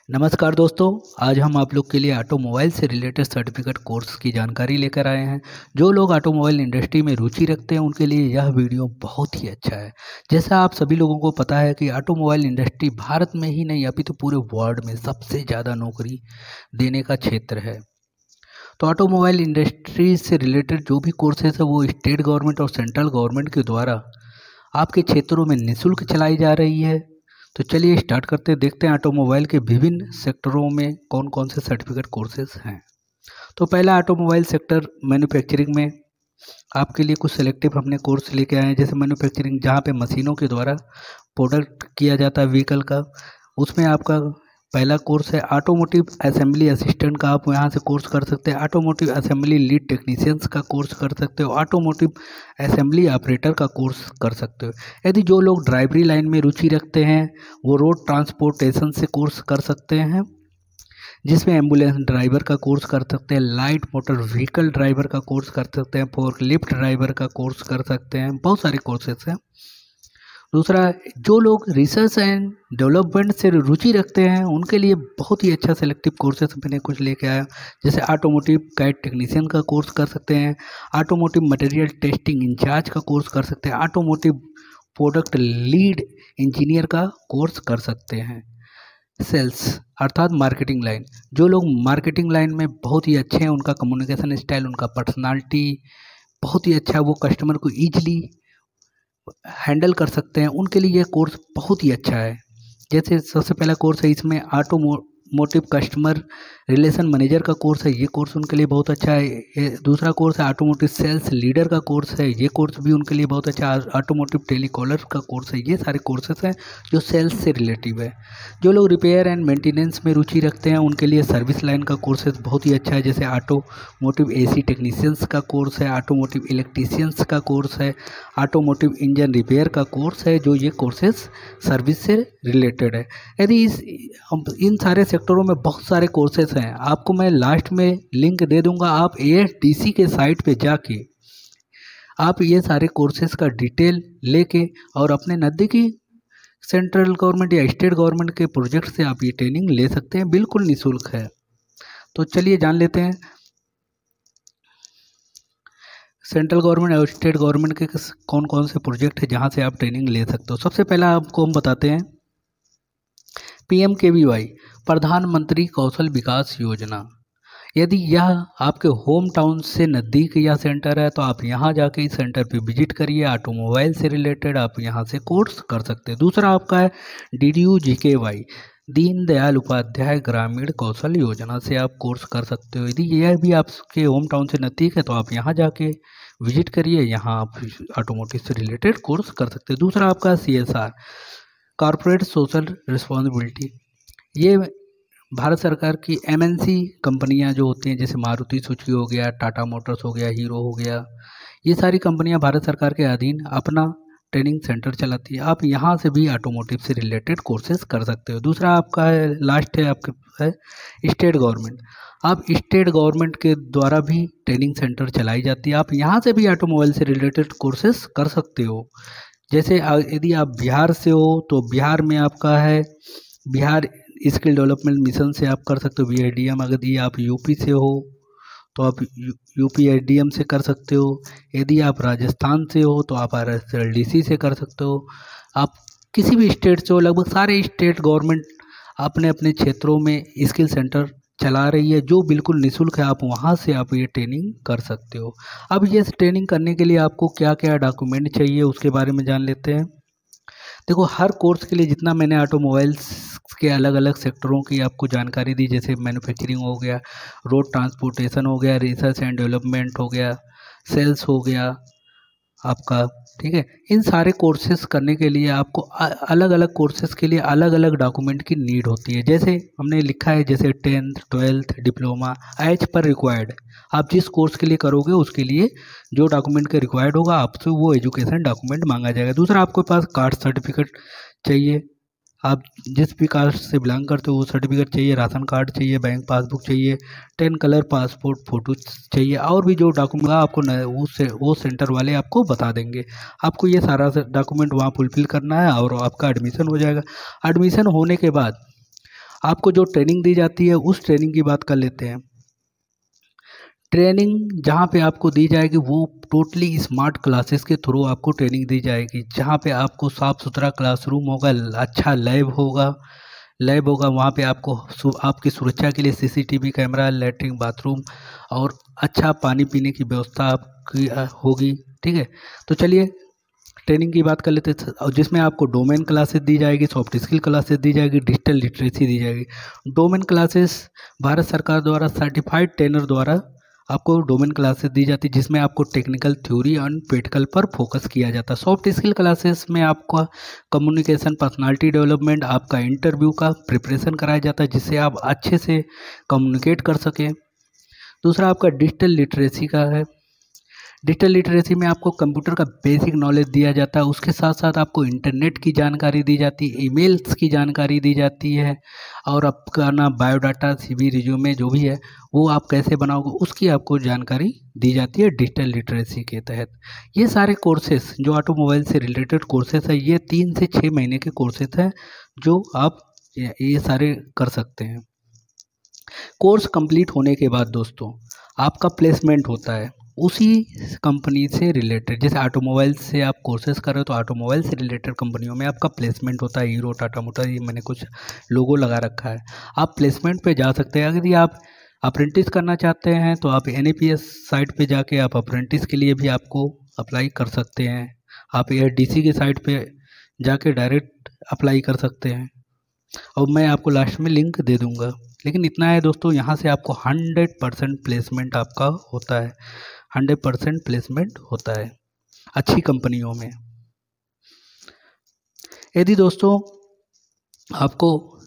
नमस्कार दोस्तों। आज हम आप लोग के लिए ऑटोमोबाइल से रिलेटेड सर्टिफिकेट कोर्स की जानकारी लेकर आए हैं। जो लोग ऑटोमोबाइल इंडस्ट्री में रुचि रखते हैं उनके लिए यह वीडियो बहुत ही अच्छा है। जैसा आप सभी लोगों को पता है कि ऑटोमोबाइल इंडस्ट्री भारत में ही नहीं अपितु पूरे वर्ल्ड में सबसे ज़्यादा नौकरी देने का क्षेत्र है। तो ऑटोमोबाइल इंडस्ट्री से रिलेटेड जो भी कोर्सेज है वो स्टेट गवर्नमेंट और सेंट्रल गवर्नमेंट के द्वारा आपके क्षेत्रों में निःशुल्क चलाई जा रही है। तो चलिए स्टार्ट करते हैं, देखते हैं ऑटोमोबाइल के विभिन्न सेक्टरों में कौन कौन से सर्टिफिकेट कोर्सेज हैं। तो पहला ऑटोमोबाइल सेक्टर मैन्युफैक्चरिंग में आपके लिए कुछ सेलेक्टिव हमने कोर्स लेके आए हैं। जैसे मैन्युफैक्चरिंग जहाँ पे मशीनों के द्वारा प्रोडक्ट किया जाता है व्हीकल का, उसमें आपका पहला कोर्स है ऑटोमोटिव असेंबली असिस्टेंट का। आप यहाँ से कोर्स कर सकते हैं। ऑटोमोटिव असेंबली लीड टेक्नीशियंस का कोर्स कर सकते हो। ऑटोमोटिव असेंबली ऑपरेटर का कोर्स कर सकते हो। यदि जो लोग ड्राइवरी लाइन में रुचि रखते हैं वो रोड ट्रांसपोर्टेशन से कोर्स कर सकते हैं, जिसमें एम्बुलेंस ड्राइवर का कोर्स कर सकते हैं, लाइट मोटर व्हीकल ड्राइवर का कोर्स कर सकते हैं, फोर्कलिफ्ट ड्राइवर का कोर्स कर सकते हैं। बहुत सारे कोर्सेस हैं। दूसरा, जो लोग रिसर्च एंड डेवलपमेंट से रुचि रखते हैं उनके लिए बहुत ही अच्छा सेलेक्टिव कोर्सेस मैंने कुछ लेके आया। जैसे ऑटोमोटिव कैड टेक्नीशियन का कोर्स कर सकते हैं, ऑटोमोटिव मटेरियल टेस्टिंग इंचार्ज का कोर्स कर सकते हैं, ऑटोमोटिव प्रोडक्ट लीड इंजीनियर का कोर्स कर सकते हैं। सेल्स अर्थात मार्केटिंग लाइन, जो लोग मार्केटिंग लाइन में बहुत ही अच्छे हैं, उनका कम्युनिकेशन स्टाइल, उनका पर्सनालिटी बहुत ही अच्छा है, वो कस्टमर को ईजिली हैंडल कर सकते हैं, उनके लिए यह कोर्स बहुत ही अच्छा है। जैसे सबसे पहला कोर्स है इसमें ऑटोमोटिव कस्टमर रिलेशन मैनेजर का कोर्स है, ये कोर्स उनके लिए बहुत अच्छा है। दूसरा कोर्स है ऑटोमोटिव सेल्स लीडर का कोर्स है, ये कोर्स भी उनके लिए बहुत अच्छा है। ऑटोमोटिव टेलीकॉलर का कोर्स है। ये सारे कोर्सेस हैं जो सेल्स से रिलेटिव है। जो लोग रिपेयर एंड मेंटेनेंस में रुचि रखते हैं उनके लिए सर्विस लाइन का कोर्सेज बहुत ही अच्छा है। जैसे ऑटोमोटिव एसी टेक्नीशियंस का कोर्स है, ऑटोमोटिव इलेक्ट्रीशियंस का कोर्स है, ऑटोमोटिव इंजन रिपेयर का कोर्स है, जो ये कोर्सेज सर्विस से रिलेटेड है। यदि इन सारे सेक्टरों में बहुत सारे कोर्सेज हैं, आपको मैं लास्ट में लिंक दे दूंगा। आप ASDC के साइट पे जाके आप ये सारे कोर्सेज का डिटेल लेके और अपने नज़दीकी सेंट्रल गवर्नमेंट या स्टेट गवर्नमेंट के प्रोजेक्ट से आप ये ट्रेनिंग ले सकते हैं, बिल्कुल निःशुल्क है। तो चलिए जान लेते हैं सेंट्रल गवर्नमेंट और स्टेट गवर्नमेंट के कौन कौन से प्रोजेक्ट है जहाँ से आप ट्रेनिंग ले सकते हो। सबसे पहला आपको हम बताते हैं PMKVY, प्रधानमंत्री कौशल विकास योजना। यदि यह आपके होम टाउन से नज़दीक या सेंटर है तो आप यहाँ जाके इस सेंटर पे विजिट करिए। ऑटोमोबाइल से रिलेटेड आप यहाँ से कोर्स कर सकते हैं। दूसरा आपका है DDU-GKY, दीनदयाल उपाध्याय ग्रामीण कौशल योजना से आप कोर्स कर सकते हो। यदि यह भी आपके होम टाउन से नज़दीक है तो आप यहाँ जाके विजिट करिए, यहाँ आप ऑटोमोटिव से रिलेटेड कोर्स कर सकते हैं। दूसरा आपका CSR, कॉरपोरेट सोशल रिस्पॉन्सिबिलिटी। ये भारत सरकार की MNC कंपनियां जो होती हैं, जैसे मारुति सुजुकी हो गया, टाटा मोटर्स हो गया, हीरो हो गया, ये सारी कंपनियां भारत सरकार के अधीन अपना ट्रेनिंग सेंटर चलाती है। आप यहाँ से भी ऑटोमोटिव से रिलेटेड कोर्सेज कर सकते हो। दूसरा आपका है, लास्ट है आपके है स्टेट गवर्नमेंट। आप स्टेट गवर्नमेंट के द्वारा भी ट्रेनिंग सेंटर चलाई जाती है, आप यहाँ से भी ऑटोमोबाइल से रिलेटेड कोर्सेज कर सकते हो। जैसे यदि आप बिहार से हो तो बिहार में आपका है बिहार स्किल डेवलपमेंट मिशन से आप कर सकते हो BIDM। यदि आप यूपी से हो तो आप UPIDM से कर सकते हो। यदि आप राजस्थान से हो तो आप RSLDC से कर सकते हो। आप किसी भी स्टेट से हो, लगभग सारे स्टेट गवर्नमेंट अपने अपने क्षेत्रों में स्किल सेंटर चला रही है जो बिल्कुल निःशुल्क है। आप वहाँ से आप ये ट्रेनिंग कर सकते हो। अब ये ट्रेनिंग करने के लिए आपको क्या क्या डॉक्यूमेंट चाहिए उसके बारे में जान लेते हैं। देखो, हर कोर्स के लिए जितना मैंने ऑटोमोबाइल्स के अलग अलग सेक्टरों की आपको जानकारी दी, जैसे मैन्युफैक्चरिंग हो गया, रोड ट्रांसपोर्टेशन हो गया, रिसर्च एंड डेवलपमेंट हो गया, सेल्स हो गया आपका, ठीक है। इन सारे कोर्सेज करने के लिए आपको अलग अलग कोर्सेज के लिए अलग अलग डॉक्यूमेंट की नीड होती है। जैसे हमने लिखा है, जैसे 10th 12th diploma as per required. आप जिस कोर्स के लिए करोगे उसके लिए जो डॉक्यूमेंट के रिक्वायर्ड होगा आपसे वो एजुकेशन डॉक्यूमेंट मांगा जाएगा। दूसरा, आपके पास कास्ट सर्टिफिकेट चाहिए, आप जिस भी कास्ट से बिलोंग करते हो वो सर्टिफिकेट चाहिए, राशन कार्ड चाहिए, बैंक पासबुक चाहिए, 10 कलर पासपोर्ट फ़ोटो चाहिए, और भी जो डॉक्यूमेंट आपको वो सेंटर वाले आपको बता देंगे। आपको ये सारा डॉक्यूमेंट वहाँ फुलफिल करना है और आपका एडमिशन हो जाएगा। एडमिशन होने के बाद आपको जो ट्रेनिंग दी जाती है उस ट्रेनिंग की बात कर लेते हैं। ट्रेनिंग जहाँ पे आपको दी जाएगी वो टोटली स्मार्ट क्लासेस के थ्रू आपको ट्रेनिंग दी जाएगी, जहाँ पे आपको साफ़ सुथरा क्लासरूम होगा, अच्छा लैब होगा वहाँ पे आपको आपकी सुरक्षा के लिए सीसीटीवी कैमरा, लैट्रिन, बाथरूम और अच्छा पानी पीने की व्यवस्था आपकी होगी। ठीक है, तो चलिए ट्रेनिंग की बात कर लेते हैं, और जिसमें आपको डोमेन क्लासेस दी जाएगी, सॉफ्ट स्किल क्लासेस दी जाएगी, डिजिटल लिटरेसी दी जाएगी। डोमेन क्लासेस भारत सरकार द्वारा सर्टिफाइड ट्रेनर द्वारा आपको डोमेन क्लासेस दी जाती है, जिसमें आपको टेक्निकल, थ्योरी एंड प्रैक्टिकल पर फोकस किया जाता है। सॉफ्ट स्किल क्लासेस में आपका कम्युनिकेशन, पर्सनालिटी डेवलपमेंट, आपका इंटरव्यू का प्रिपरेशन कराया जाता है, जिससे आप अच्छे से कम्युनिकेट कर सकें। दूसरा आपका डिजिटल लिटरेसी का है। डिजिटल लिटरेसी में आपको कंप्यूटर का बेसिक नॉलेज दिया जाता है, उसके साथ साथ आपको इंटरनेट की जानकारी दी जाती है, ईमेल्स की जानकारी दी जाती है, और आपका ना बायोडाटा, सीवी, रिज्यूमे जो भी है वो आप कैसे बनाओगे उसकी आपको जानकारी दी जाती है डिजिटल लिटरेसी के तहत। ये सारे कोर्सेस जो ऑटोमोबाइल से रिलेटेड कोर्सेस है, ये 3 से 6 महीने के कोर्सेस हैं जो आप ये सारे कर सकते हैं। कोर्स कंप्लीट होने के बाद दोस्तों आपका प्लेसमेंट होता है उसी कंपनी से रिलेटेड। जैसे ऑटोमोबाइल से आप कोर्सेज कर रहे हो तो ऑटोमोबाइल से रिलेटेड कंपनियों में आपका प्लेसमेंट होता है। हीरो, टाटा मोटर, ये मैंने कुछ लोगो लगा रखा है, आप प्लेसमेंट पे जा सकते हैं। अगर आप अप्रेंटिस करना चाहते हैं तो आप NAPS साइट पे जाके आप अप्रेंटिस के लिए भी आपको अप्लाई कर सकते हैं। आप AIDC की साइट पे जाके डायरेक्ट अप्लाई कर सकते हैं, और मैं आपको लास्ट में लिंक दे दूंगा। लेकिन इतना है दोस्तों, यहाँ से आपको 100% प्लेसमेंट आपका होता है, 100% प्लेसमेंट होता है अच्छी कंपनियों में। यदि दोस्तों आपको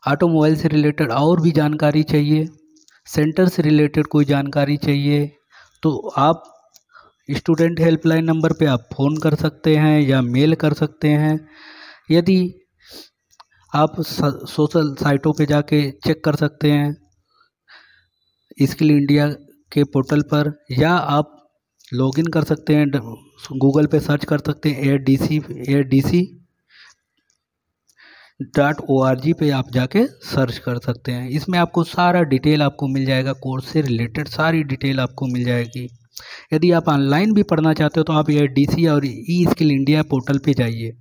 ऑटोमोबाइल से रिलेटेड और भी जानकारी चाहिए, सेंटर से रिलेटेड कोई जानकारी चाहिए, तो आप स्टूडेंट हेल्पलाइन नंबर पे आप फ़ोन कर सकते हैं या मेल कर सकते हैं। यदि आप सोशल साइटों पे जाके चेक कर सकते हैं स्किल इंडिया के पोर्टल पर, या आप लॉगिन कर सकते हैं, गूगल पे सर्च कर सकते हैं AIDC.org पे आप जाके सर्च कर सकते हैं। इसमें आपको सारा डिटेल आपको मिल जाएगा, कोर्स से रिलेटेड सारी डिटेल आपको मिल जाएगी। यदि आप ऑनलाइन भी पढ़ना चाहते हो तो आप AIDC और स्किल इंडिया पोर्टल पे जाइए,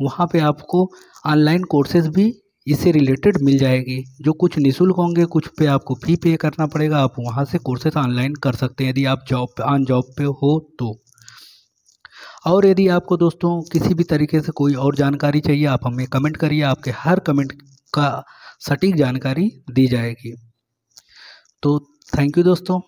वहाँ पे आपको ऑनलाइन कोर्सेज भी इससे रिलेटेड मिल जाएगी, जो कुछ निःशुल्क होंगे, कुछ पे आपको फ़ी पे करना पड़ेगा। आप वहाँ से कोर्सेज ऑनलाइन कर सकते हैं यदि आप ऑन जॉब पे हो तो। और यदि आपको दोस्तों किसी भी तरीके से कोई और जानकारी चाहिए, आप हमें कमेंट करिए, आपके हर कमेंट का सटीक जानकारी दी जाएगी। तो थैंक यू दोस्तों।